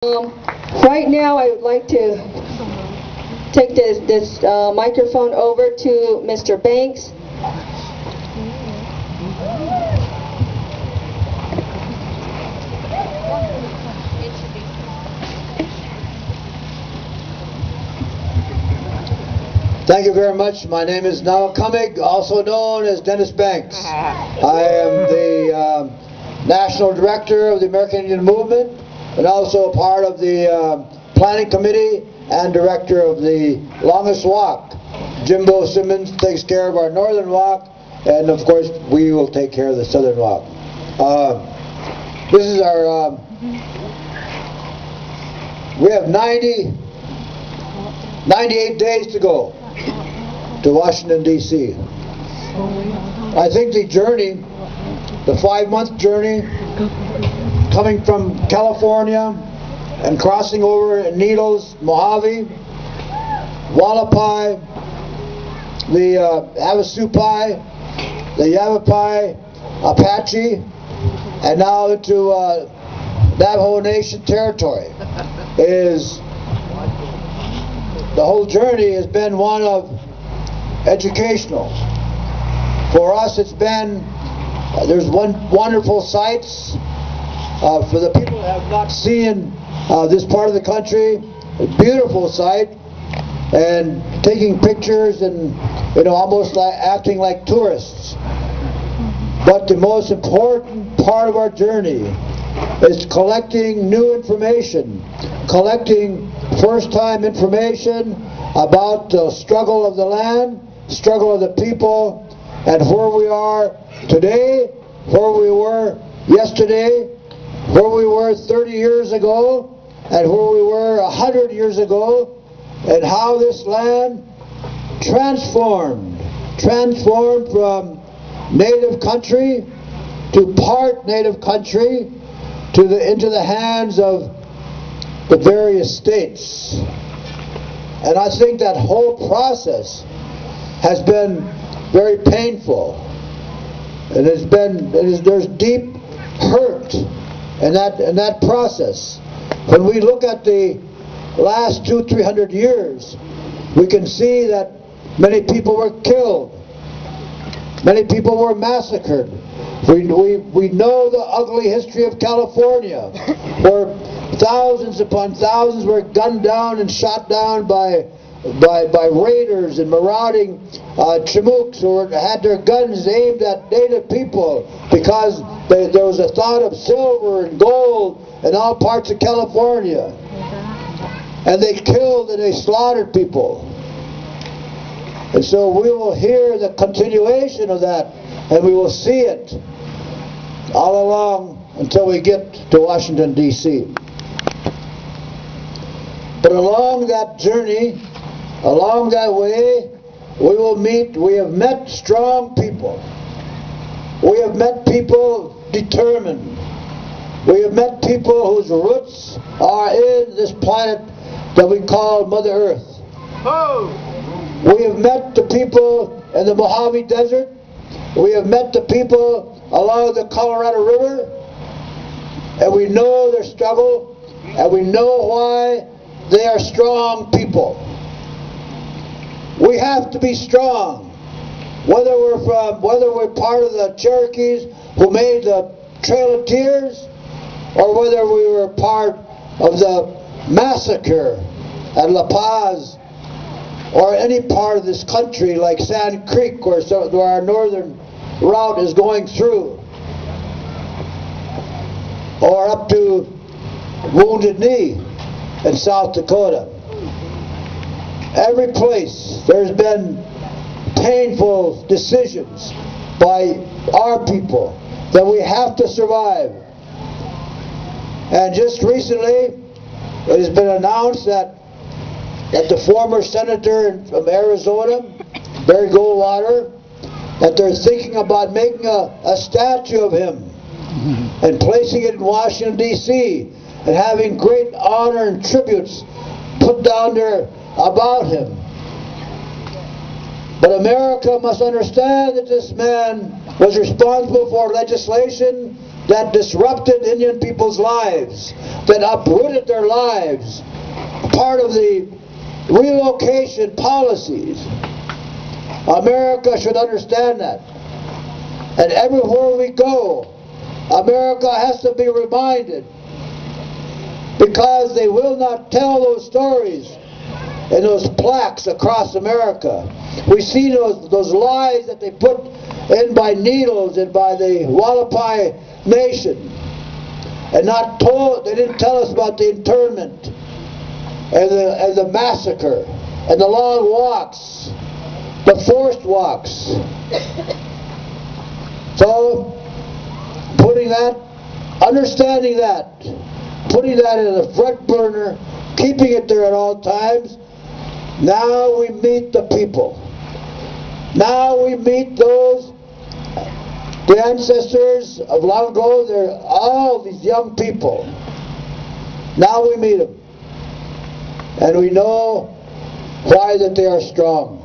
Right now, I would like to take this microphone over to Mr. Banks. Thank you very much. My name is Noah Cummig, also known as Dennis Banks. I am the National Director of the American Indian Movement and also part of the Planning Committee and Director of the Longest Walk. Jimbo Simmons takes care of our Northern Walk, and of course we will take care of the Southern Walk. This is our, we have 98 days to go to Washington, D.C. I think the journey, the 5-month journey, coming from California and crossing over in Needles, Mojave, Wallapai, the Havasupai, the Yavapai, Apache, and now into Navajo Nation territory, is the whole journey has been one of educational. For us, it's been, there's wonderful sights. For the people who have not seen this part of the country, a beautiful sight, and taking pictures and, you know, almost like acting like tourists. But the most important part of our journey is collecting new information, collecting first-time information about the struggle of the land, struggle of the people, and where we are today, where we were yesterday, where we were 30 years ago, and where we were 100 years ago, and how this land transformed from native country to part native country into the hands of the various states. And I think that whole process has been very painful, and there's deep hurt in that process. When we look at the last 200-300 years, we can see that many people were killed, many people were massacred. We know the ugly history of California, where thousands upon thousands were gunned down and shot down by raiders and marauding Chimooks who had their guns aimed at native people because there was a thought of silver and gold in all parts of California. And they killed and they slaughtered people. And so we will hear the continuation of that, and we will see it all along until we get to Washington, D.C. But along that journey, along that way, we have met strong people. We have met people determined. We have met people whose roots are in this planet that we call Mother Earth. Oh. We have met the people in the Mojave Desert. We have met the people along the Colorado River. And we know their struggle, and we know why they are strong people. We have to be strong, whether we're part of the Cherokees who made the Trail of Tears, or whether we were part of the massacre at La Paz, or any part of this country like Sand Creek, where our northern route is going through, or up to Wounded Knee in South Dakota. Every place there's been painful decisions by our people that we have to survive. And just recently it has been announced that the former senator from Arizona, Barry Goldwater, that they're thinking about making a statue of him and placing it in Washington, D.C., and having great honor and tributes put down there about him. But America must understand that this man was responsible for legislation that disrupted Indian people's lives, that uprooted their lives, part of the relocation policies. America should understand that. And everywhere we go, America has to be reminded, because they will not tell those stories and those plaques across America. We see those lies that they put in by needles and by the Wallapai Nation, and not told. They didn't tell us about the internment and the massacre and the long walks, the forced walks. So, understanding that, putting that in the front burner, keeping it there at all times. Now we meet the people. Now we meet the ancestors of long ago. They're all these young people. Now we meet them. And we know why that they are strong.